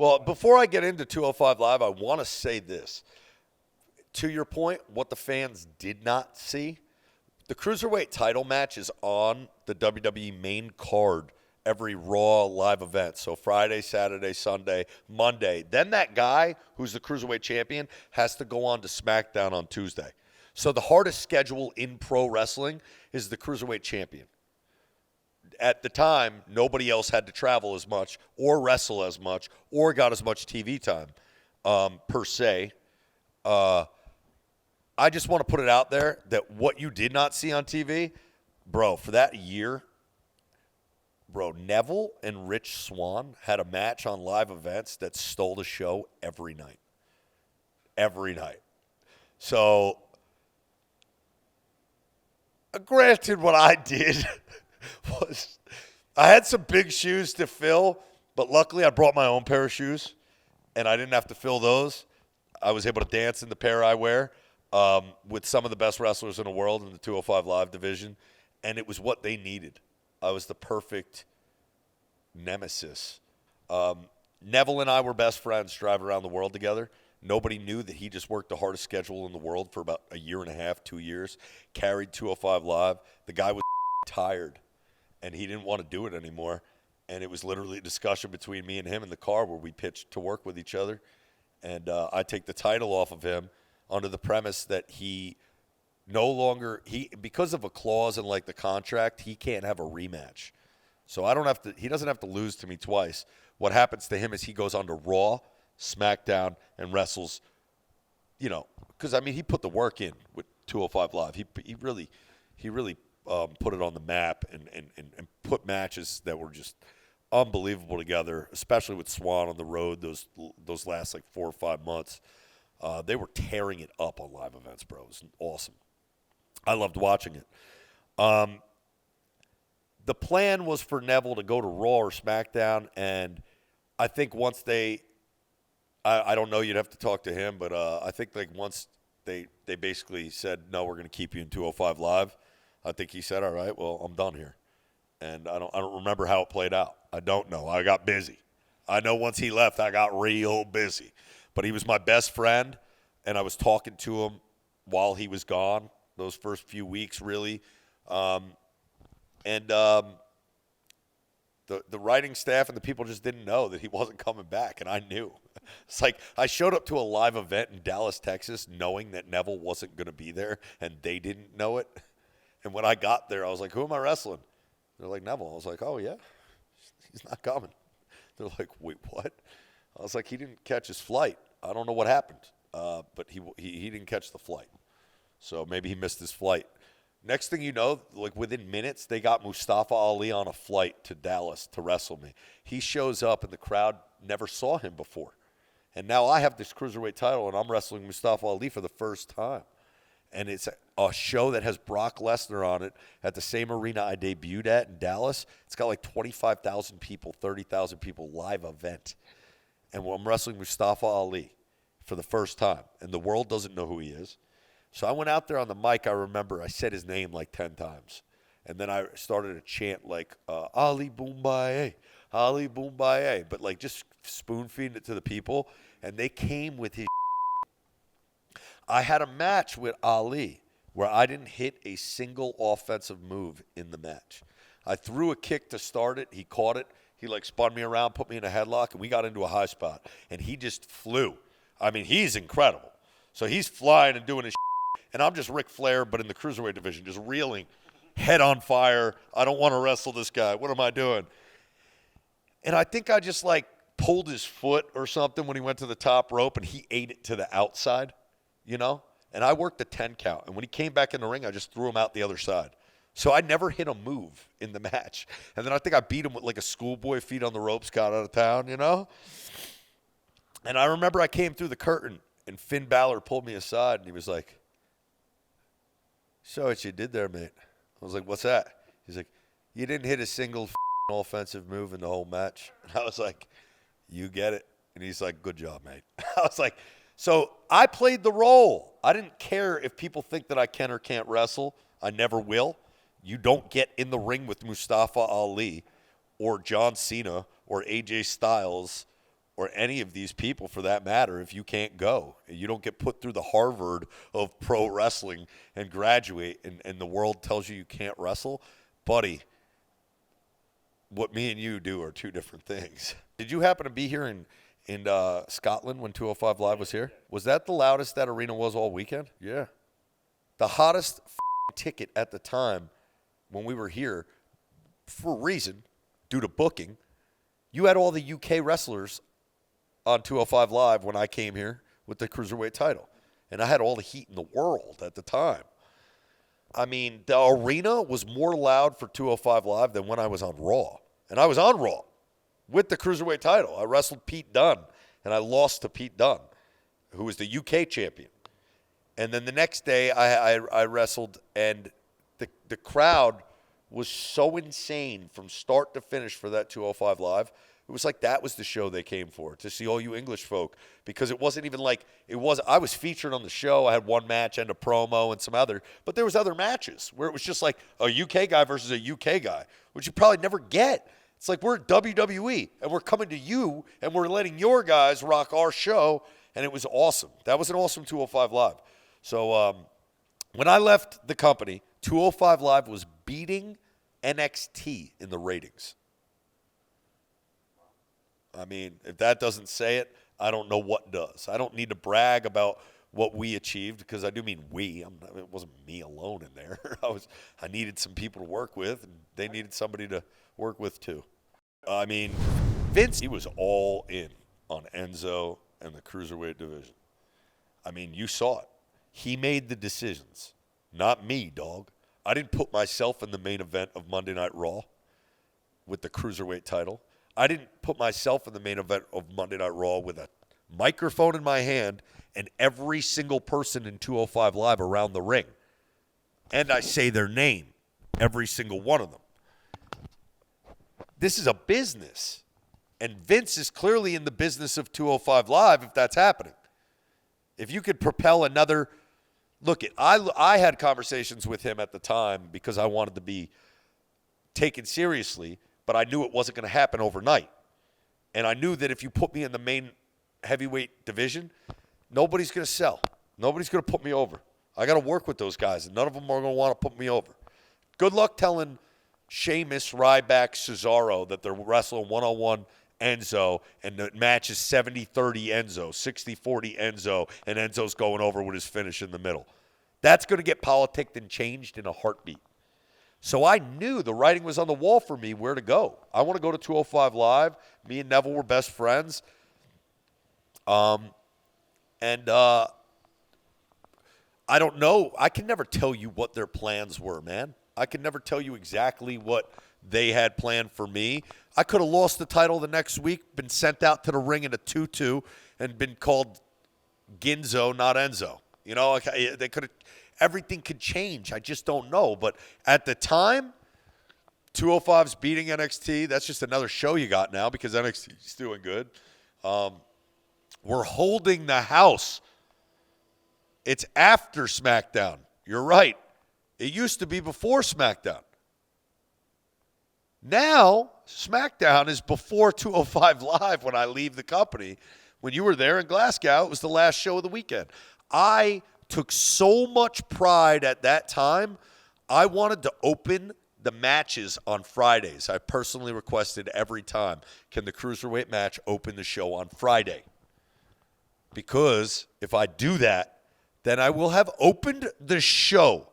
Well, before I get into 205 Live, I want to say this. To your point, what the fans did not see, the Cruiserweight title match is on the WWE main card every Raw live event. So Friday, Saturday, Sunday, Monday. Then that guy who's the Cruiserweight champion has to go on to SmackDown on Tuesday. So the hardest schedule in pro wrestling is the Cruiserweight champion. At the time, nobody else had to travel as much or wrestle as much or got as much TV time, per se. I just want to put it out there that what you did not see on TV, bro, for that year, bro, Neville and Rich Swann had a match on live events that stole the show every night. Every night. So, granted, what I did was I had some big shoes to fill, but luckily I brought my own pair of shoes, and I didn't have to fill those. I was able to dance in the pair I wear with some of the best wrestlers in the world in the 205 Live division, and it was what they needed. I was the perfect nemesis. Neville and I were best friends driving around the world together. Nobody knew that he just worked the hardest schedule in the world for about a year and a half, 2 years, carried 205 Live. The guy was tired, and he didn't want to do it anymore. And it was literally a discussion between me and him in the car where we pitched to work with each other. And I take the title off of him under the premise that he no longer, because of a clause in like the contract, he can't have a rematch. So he doesn't have to lose to me twice. What happens to him is he goes on to Raw, SmackDown, and wrestles, because, I mean, he put the work in with 205 Live. He really put it on the map and put matches that were just unbelievable together, especially with Swann on the road those last like 4 or 5 months. They were tearing it up on live events, bro. It was awesome. I loved watching it. The plan was for Neville to go to Raw or SmackDown, and I think once I don't know, you'd have to talk to him, but I think like once they basically said, no, we're going to keep you in 205 Live, I think he said, all right, well, I'm done here. And I don't remember how it played out. I don't know. I got busy. I know once he left, I got real busy. But he was my best friend, and I was talking to him while he was gone those first few weeks, really. The writing staff and the people just didn't know that he wasn't coming back, and I knew. It's like I showed up to a live event in Dallas, Texas, knowing that Neville wasn't going to be there, and they didn't know it. And when I got there, I was like, who am I wrestling? They're like, Neville. I was like, oh, yeah, he's not coming. They're like, wait, what? I was like, he didn't catch his flight. I don't know what happened, but he didn't catch the flight. So maybe he missed his flight. Next thing you know, like within minutes, they got Mustafa Ali on a flight to Dallas to wrestle me. He shows up, and the crowd never saw him before. And now I have this Cruiserweight title, and I'm wrestling Mustafa Ali for the first time. And it's a show that has Brock Lesnar on it at the same arena I debuted at in Dallas. It's got like 25,000 people, 30,000 people, live event. And I'm wrestling Mustafa Ali for the first time. And the world doesn't know who he is. So I went out there on the mic. I remember I said his name like 10 times. And then I started to chant like, Ali Boombaye, Ali Boombaye. But like just spoon feeding it to the people. And they came with his I had a match with Ali where I didn't hit a single offensive move in the match. I threw a kick to start it. He caught it. He like spun me around, put me in a headlock, and we got into a high spot. And he just flew. I mean, he's incredible. So he's flying and doing his and I'm just Ric Flair, but in the Cruiserweight division, just reeling, head on fire. I don't want to wrestle this guy. What am I doing? And I think I just like pulled his foot or something when he went to the top rope, and he ate it to the outside. And I worked a 10 count. And when he came back in the ring, I just threw him out the other side. So I never hit a move in the match. And then I think I beat him with like a schoolboy, feet on the ropes, got out of town, And I remember I came through the curtain, and Finn Balor pulled me aside, and he was like, so what you did there, mate? I was like, what's that? He's like, you didn't hit a single offensive move in the whole match. And I was like, you get it. And he's like, good job, mate. I was like, so I played the role. I didn't care if people think that I can or can't wrestle. I never will. You don't get in the ring with Mustafa Ali or John Cena or AJ Styles or any of these people for that matter if you can't go. You don't get put through the Harvard of pro wrestling and graduate, and the world tells you can't wrestle. Buddy, what me and you do are two different things. Did you happen to be here in Scotland when 205 Live was here? Was that the loudest that arena was all weekend? Yeah. The hottest ticket at the time when we were here, for a reason, due to booking, you had all the UK wrestlers on 205 Live when I came here with the Cruiserweight title. And I had all the heat in the world at the time. I mean, the arena was more loud for 205 Live than when I was on Raw. And I was on Raw with the Cruiserweight title. I wrestled Pete Dunne, and I lost to Pete Dunne, who was the UK champion. And then the next day I wrestled, and the crowd was so insane from start to finish for that 205 Live. It was like that was the show they came for, to see all you English folk, because it wasn't even like it was. I was featured on the show. I had one match and a promo and some other, but there was other matches where it was just like a UK guy versus a UK guy, which you probably never get. It's like we're at WWE, and we're coming to you, and we're letting your guys rock our show, and it was awesome. That was an awesome 205 Live. So when I left the company, 205 Live was beating NXT in the ratings. I mean, if that doesn't say it, I don't know what does. I don't need to brag about what we achieved, because I do mean we. It wasn't me alone in there. I needed some people to work with, and they needed somebody to work with too. I mean, Vince, he was all in on Enzo and the Cruiserweight division. I mean, you saw it. He made the decisions, not me, dog. I didn't put myself in the main event of Monday Night Raw with the Cruiserweight title. I didn't put myself in the main event of Monday Night Raw with a microphone in my hand and every single person in 205 Live around the ring. And I say their name, every single one of them. This is a business. And Vince is clearly in the business of 205 Live if that's happening. If you could propel another... Look, I had conversations with him at the time because I wanted to be taken seriously, but I knew it wasn't going to happen overnight. And I knew that if you put me in the main heavyweight division, nobody's going to sell. Nobody's going to put me over. I got to work with those guys, and none of them are going to want to put me over. Good luck telling Sheamus, Ryback, Cesaro that they're wrestling one-on-one Enzo, and the match is 70-30 Enzo, 60-40 Enzo, and Enzo's going over with his finish in the middle. That's going to get politicked and changed in a heartbeat. So I knew the writing was on the wall for me where to go. I want to go to 205 Live. Me and Neville were best friends. I don't know. I can never tell you what their plans were, man. I can never tell you exactly what they had planned for me. I could have lost the title the next week, been sent out to the ring in a tutu, and been called Ginzo, not Enzo. You know, they could have. Everything could change. I just don't know. But at the time, 205's beating NXT. That's just another show you got now because NXT's doing good. We're holding the house. It's after SmackDown. You're right. It used to be before SmackDown. Now, SmackDown is before 205 Live when I leave the company. When you were there in Glasgow, it was the last show of the weekend. I took so much pride at that time, I wanted to open the matches on Fridays. I personally requested every time, can the Cruiserweight match open the show on Friday? Because if I do that, then I will have opened the show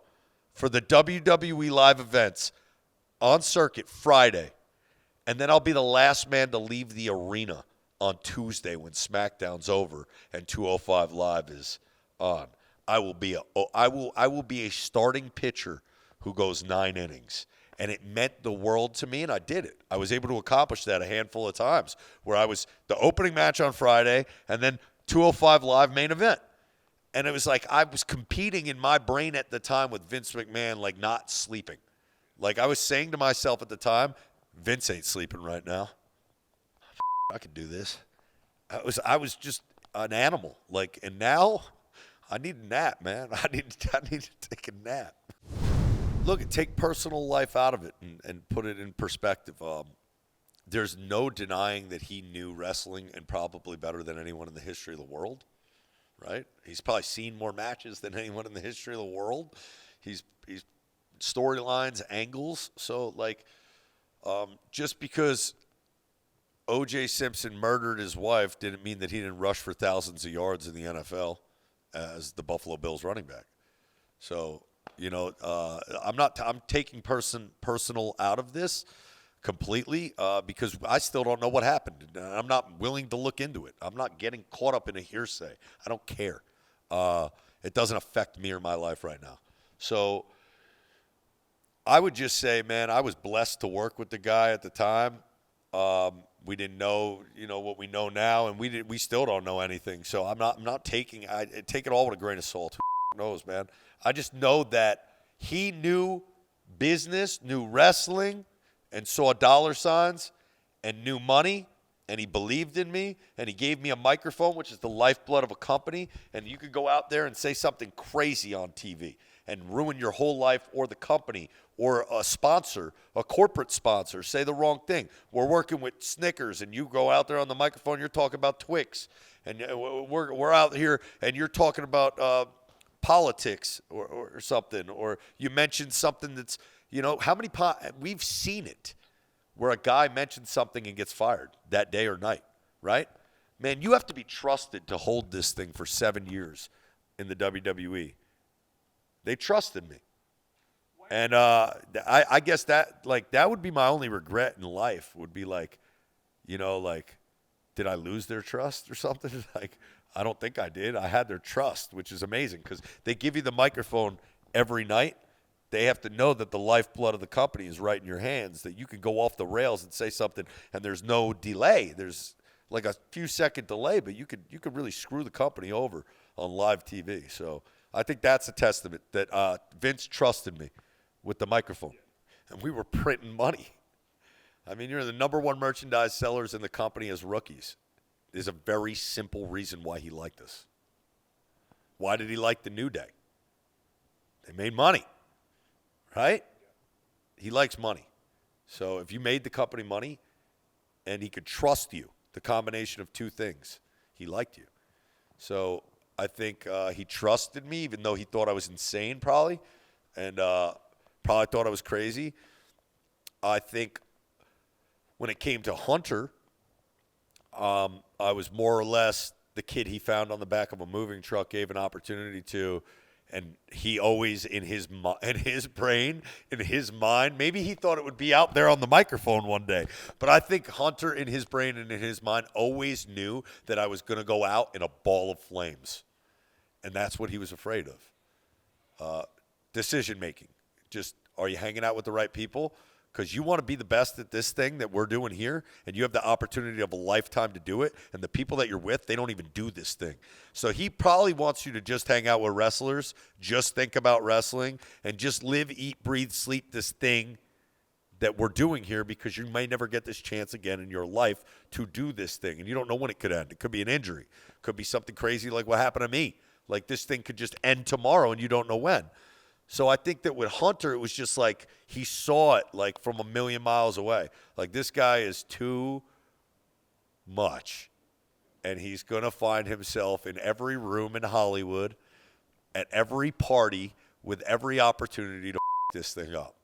for the WWE live events on circuit Friday. And then I'll be the last man to leave the arena on Tuesday when SmackDown's over and 205 Live is on. I will be a starting pitcher who goes 9 innings. And it meant the world to me, and I did it. I was able to accomplish that a handful of times where I was the opening match on Friday and then 205 Live main event. And it was like I was competing in my brain at the time with Vince McMahon, like not sleeping. Like I was saying to myself at the time, Vince ain't sleeping right now. I could do this. I was just an animal. Like, and now I need a nap, man. I need to take a nap. Look, take personal life out of it and put it in perspective. there's no denying that he knew wrestling and probably better than anyone in the history of the world, right? He's probably seen more matches than anyone in the history of the world. He's storylines, angles. So, like, just because O.J. Simpson murdered his wife didn't mean that he didn't rush for thousands of yards in the NFL as the Buffalo Bills running back. So, I'm taking personal out of this completely because I still don't know what happened. I'm not willing to look into it. I'm not getting caught up in a hearsay. I don't care. It doesn't affect me or my life right now. So I would just say, man, I was blessed to work with the guy at the time. We didn't know, what we know now, and we still don't know anything. So I take it all with a grain of salt. Who knows, man? I just know that he knew business, knew wrestling, and saw dollar signs, and knew money, and he believed in me, and he gave me a microphone, which is the lifeblood of a company, and you could go out there and say something crazy on TV and ruin your whole life or the company or a sponsor, a corporate sponsor, say the wrong thing. We're working with Snickers, and you go out there on the microphone, you're talking about Twix, and we're out here, and you're talking about politics or something, or you mentioned something that's, we've seen it where a guy mentions something and gets fired that day or night, right? Man, you have to be trusted to hold this thing for 7 years in the WWE. They trusted me. And I guess that would be my only regret in life would be did I lose their trust or something? I don't think I did. I had their trust, which is amazing because they give you the microphone every night. They have to know that the lifeblood of the company is right in your hands, that you can go off the rails and say something and there's no delay. There's like a few second delay, but you could really screw the company over on live TV. So I think that's a testament that Vince trusted me with the microphone. And we were printing money. I mean, you're the number one merchandise sellers in the company as rookies. There's a very simple reason why he liked us. Why did he like the New Day? They made money, right? He likes money. So if you made the company money and he could trust you, the combination of two things, he liked you. So I think he trusted me, even though he thought I was insane probably, and probably thought I was crazy. I think when it came to Hunter, I was more or less the kid he found on the back of a moving truck, gave an opportunity to, and he always in his brain, in his mind, maybe he thought it would be out there on the microphone one day. But I think Hunter in his brain and in his mind always knew that I was going to go out in a ball of flames. And that's what he was afraid of. Decision making. Just, are you hanging out with the right people? Because you want to be the best at this thing that we're doing here, and you have the opportunity of a lifetime to do it, and the people that you're with, they don't even do this thing. So he probably wants you to just hang out with wrestlers, just think about wrestling, and just live, eat, breathe, sleep this thing that we're doing here, because you may never get this chance again in your life to do this thing, and you don't know when it could end. It could be an injury. It could be something crazy like what happened to me. Like this thing could just end tomorrow, and you don't know when. So I think that with Hunter, it was just like he saw it like from a million miles away. Like this guy is too much, and he's going to find himself in every room in Hollywood, at every party, with every opportunity to this thing up.